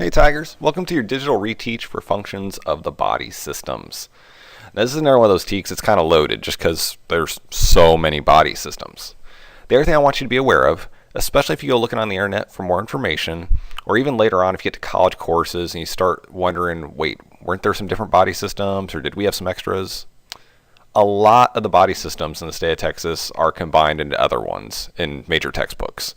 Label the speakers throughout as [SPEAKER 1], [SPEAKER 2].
[SPEAKER 1] Hey Tigers, welcome to your digital reteach for functions of the body systems. Now, this is another one of those teaks that's kind of loaded just because there's so many body systems. The other thing I want you to be aware of, especially if you go looking on the internet for more information, or even later on if you get to college courses and you start wondering, wait, weren't there some different body systems or did we have some extras? A lot of the body systems in the state of Texas are combined into other ones in major textbooks.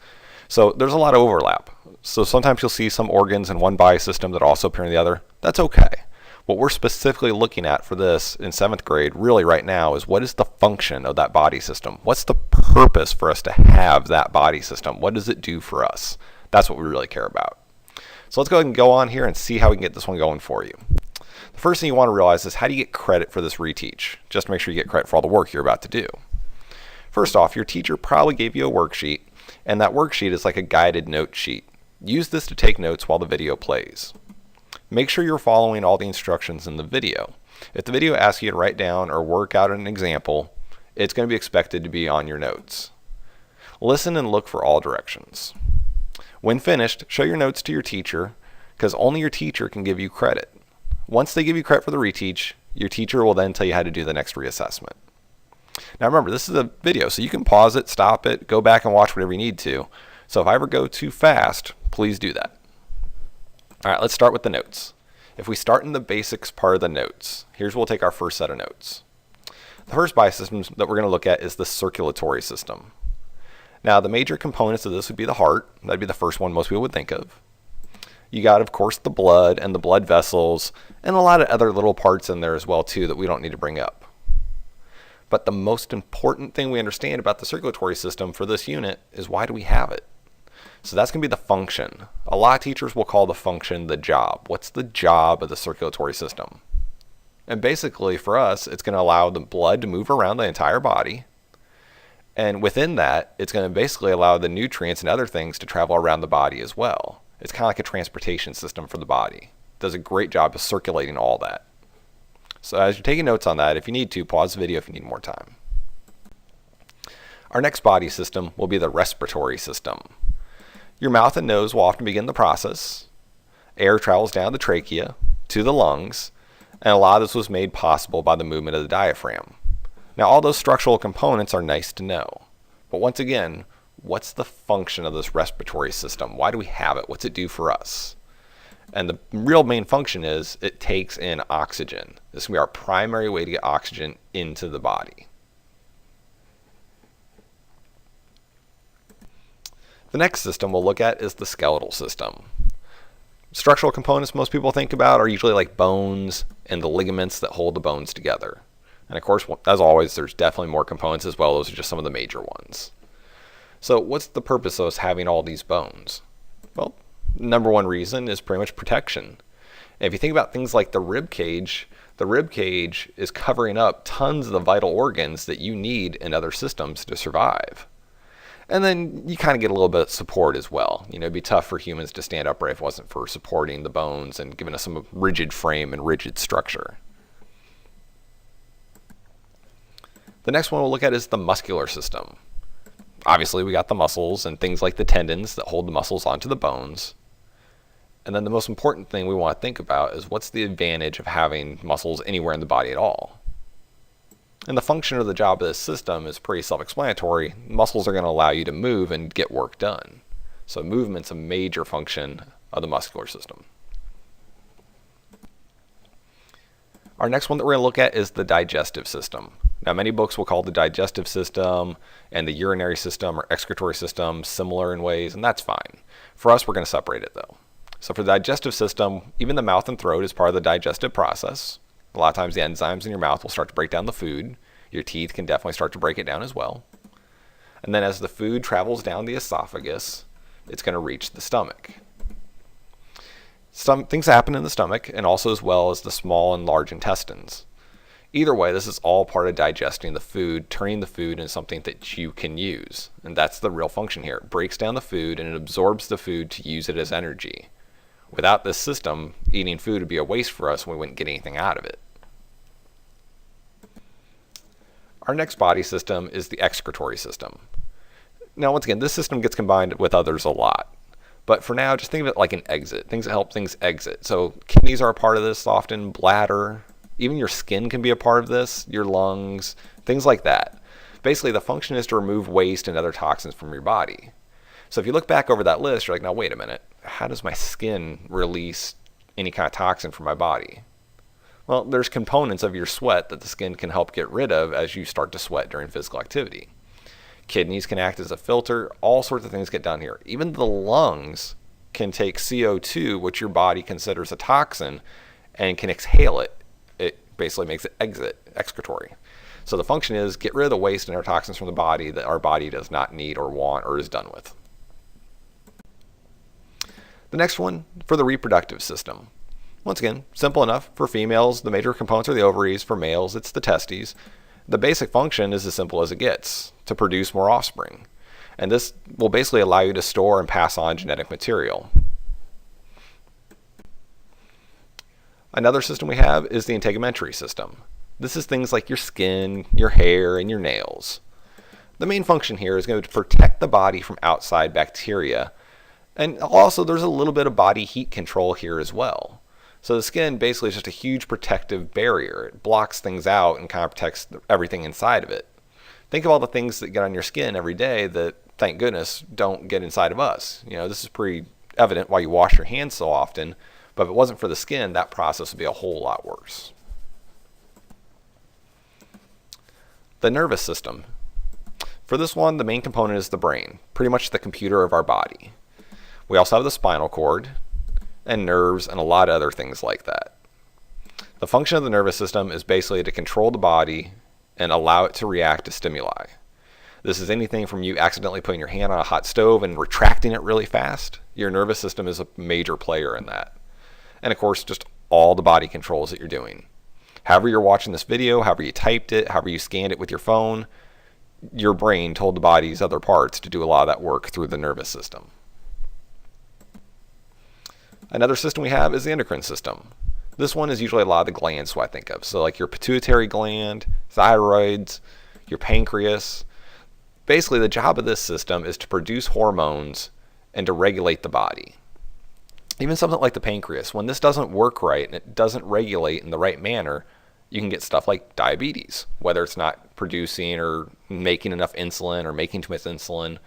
[SPEAKER 1] So there's a lot of overlap. So sometimes you'll see some organs in one body system that also appear in the other. That's okay. What we're specifically looking at for this in 7th grade really right now is what is the function of that body system? What's the purpose for us to have that body system? What does it do for us? That's what we really care about. So let's go ahead and go on here and see how we can get this one going for you. The first thing you want to realize is how do you get credit for this reteach? Just to make sure you get credit for all the work you're about to do. First off, your teacher probably gave you a worksheet, and that worksheet is like a guided note sheet. Use this to take notes while the video plays. Make sure you're following all the instructions in the video. If the video asks you to write down or work out an example, it's going to be expected to be on your notes. Listen and look for all directions. When finished, show your notes to your teacher because only your teacher can give you credit. Once they give you credit for the reteach, your teacher will then tell you how to do the next reassessment. Now remember, this is a video, so you can pause it, stop it, go back and watch whatever you need to. So if I ever go too fast, please do that. All right, let's start with the notes. If we start in the basics part of the notes, here's where we'll take our first set of notes. The first body system that we're going to look at is the circulatory system. Now, the major components of this would be the heart. That'd be the first one most people would think of. You got, of course, the blood and the blood vessels, and a lot of other little parts in there as well, too, that we don't need to bring up. But the most important thing we understand about the circulatory system for this unit is why do we have it? So that's going to be the function. A lot of teachers will call the function the job. What's the job of the circulatory system? And basically for us, it's going to allow the blood to move around the entire body. And within that, it's going to basically allow the nutrients and other things to travel around the body as well. It's kind of like a transportation system for the body. It does a great job of circulating all that. So as you're taking notes on that, if you need to, pause the video if you need more time. Our next body system will be the respiratory system. Your mouth and nose will often begin the process. Air travels down the trachea to the lungs, and a lot of this was made possible by the movement of the diaphragm. Now, all those structural components are nice to know. But once again, what's the function of this respiratory system? Why do we have it? What's it do for us? And the real main function is it takes in oxygen. This will be our primary way to get oxygen into the body. The next system we'll look at is the skeletal system. Structural components most people think about are usually like bones and the ligaments that hold the bones together. And of course, as always, there's definitely more components as well. Those are just some of the major ones. So what's the purpose of us having all these bones? Well, number one reason is pretty much protection. And if you think about things like the rib cage is covering up tons of the vital organs that you need in other systems to survive. And then you kind of get a little bit of support as well. You know, it'd be tough for humans to stand upright if it wasn't for supporting the bones and giving us some rigid frame and rigid structure. The next one we'll look at is the muscular system. Obviously, we got the muscles and things like the tendons that hold the muscles onto the bones. And then the most important thing we want to think about is what's the advantage of having muscles anywhere in the body at all? And the function of the job of this system is pretty self-explanatory. Muscles are going to allow you to move and get work done. So movement's a major function of the muscular system. Our next one that we're going to look at is the digestive system. Now, many books will call the digestive system and the urinary system or excretory system similar in ways, and that's fine. For us, we're going to separate it though. So for the digestive system, even the mouth and throat is part of the digestive process. A lot of times the enzymes in your mouth will start to break down the food. Your teeth can definitely start to break it down as well. And then as the food travels down the esophagus, it's going to reach the stomach. Some things happen in the stomach and also as well as the small and large intestines. Either way, this is all part of digesting the food, turning the food into something that you can use. And that's the real function here. It breaks down the food and it absorbs the food to use it as energy. Without this system, eating food would be a waste for us and we wouldn't get anything out of it. Our next body system is the excretory system. Now, once again, this system gets combined with others a lot. But for now, just think of it like an exit, things that help things exit. So kidneys are a part of this often, bladder, even your skin can be a part of this, your lungs, things like that. Basically, the function is to remove waste and other toxins from your body. So if you look back over that list, you're like, now wait a minute, how does my skin release any kind of toxin from my body? Well, there's components of your sweat that the skin can help get rid of as you start to sweat during physical activity. Kidneys can act as a filter, all sorts of things get done here. Even the lungs can take CO2, which your body considers a toxin, and can exhale it. It basically makes it exit, excretory. So the function is get rid of the waste and other toxins from the body that our body does not need or want or is done with. The next one, for the reproductive system. Once again, simple enough. For females, the major components are the ovaries. For males, it's the testes. The basic function is as simple as it gets, to produce more offspring. And this will basically allow you to store and pass on genetic material. Another system we have is the integumentary system. This is things like your skin, your hair, and your nails. The main function here is going to protect the body from outside bacteria. And also there's a little bit of body heat control here as well. So the skin basically is just a huge protective barrier. It blocks things out and kind of protects everything inside of it. Think of all the things that get on your skin every day that, thank goodness, don't get inside of us. You know, this is pretty evident why you wash your hands so often, but if it wasn't for the skin, that process would be a whole lot worse. The nervous system. For this one, the main component is the brain, pretty much the computer of our body. We also have the spinal cord, and nerves, and a lot of other things like that. The function of the nervous system is basically to control the body and allow it to react to stimuli. This is anything from you accidentally putting your hand on a hot stove and retracting it really fast. Your nervous system is a major player in that. And of course, just all the body controls that you're doing. However you're watching this video, however you typed it, however you scanned it with your phone, your brain told the body's other parts to do a lot of that work through the nervous system. Another system we have is the endocrine system. This one is usually a lot of the glands who I think of. So like your pituitary gland, thyroids, your pancreas. Basically the job of this system is to produce hormones and to regulate the body. Even something like the pancreas, when this doesn't work right and it doesn't regulate in the right manner, you can get stuff like diabetes, whether it's not producing or making enough insulin or making too much insulin.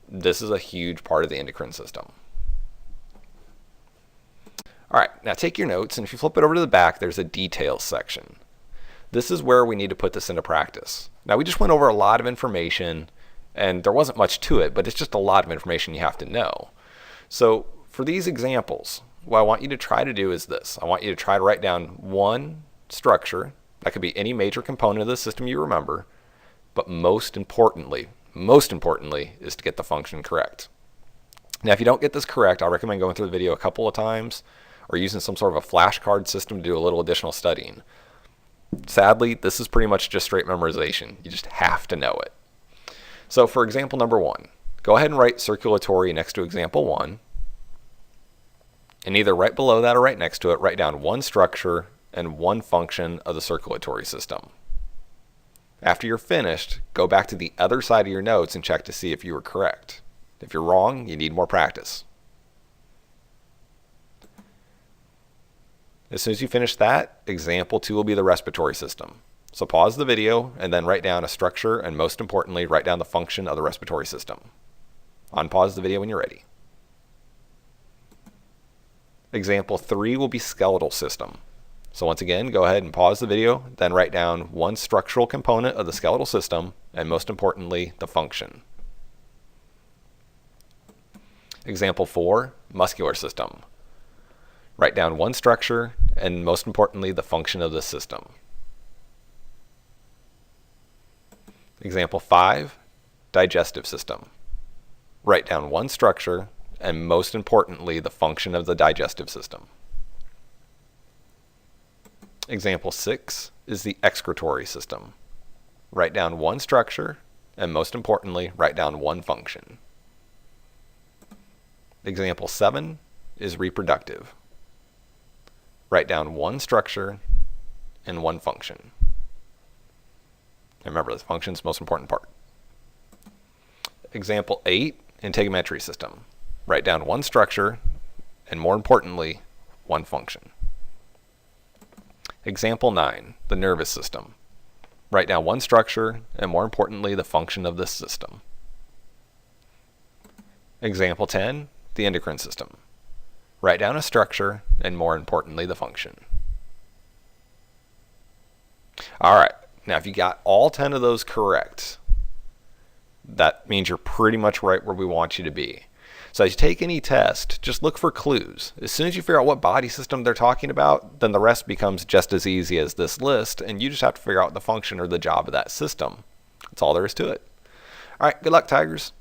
[SPEAKER 1] This is a huge part of the endocrine system. All right, now take your notes, and if you flip it over to the back, there's a details section. This is where we need to put this into practice. Now, we just went over a lot of information, and there wasn't much to it, but it's just a lot of information you have to know. So for these examples, what I want you to try to do is this. I want you to try to write down one structure. That could be any major component of the system you remember, but most importantly is to get the function correct. Now, if you don't get this correct, I recommend going through the video a couple of times or using some sort of a flashcard system to do a little additional studying. Sadly, this is pretty much just straight memorization. You just have to know it. So for example number 1, go ahead and write circulatory next to example 1. And either right below that or right next to it, write down one structure and one function of the circulatory system. After you're finished, go back to the other side of your notes and check to see if you were correct. If you're wrong, you need more practice. As soon as you finish that, example 2 will be the respiratory system. So pause the video and then write down a structure and most importantly, write down the function of the respiratory system. Unpause the video when you're ready. Example 3 will be skeletal system. So once again, go ahead and pause the video, then write down one structural component of the skeletal system and most importantly, the function. Example 4, muscular system. Write down one structure and most importantly the function of the system. Example 5, digestive system. Write down one structure and most importantly the function of the digestive system. Example 6 is the excretory system. Write down one structure and most importantly write down one function. Example 7 is reproductive. Write down one structure and one function. And remember, the function is the most important part. Example 8, integumentary system. Write down one structure, and more importantly, one function. Example 9, the nervous system. Write down one structure, and more importantly, the function of this system. Example 10, the endocrine system. Write down a structure, and more importantly, the function. Alright, now if you got all 10 of those correct, that means you're pretty much right where we want you to be. So as you take any test, just look for clues. As soon as you figure out what body system they're talking about, then the rest becomes just as easy as this list, and you just have to figure out the function or the job of that system. That's all there is to it. Alright, good luck, Tigers.